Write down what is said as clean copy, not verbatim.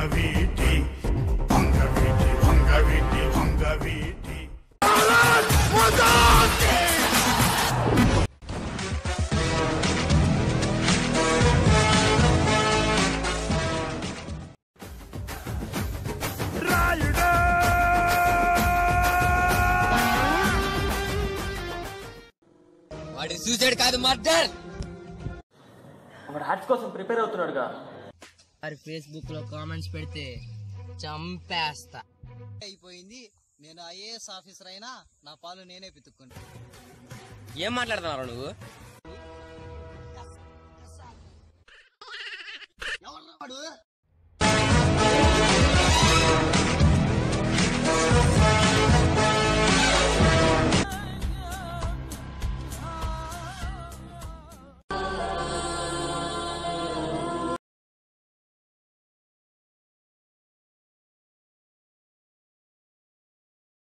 వంగవీటి వంగవీటి వంగవీటి వంగవీటి వాడి సూసైడ్ కాదు మర్డర్. వాడు హార్ట్స్ కోసం ప్రిపేర్ అవుతున్నాడుగా. మరి ఫేస్బుక్ లో కామెంట్స్ పెడితే చంపేస్తా. అయిపోయింది. నేను ఐఏఎస్ ఆఫీసర్ అయినా నా పాలు నేనే పితుక్కుంటా. ఏం మాట్లాడుతున్నావు నువ్వు?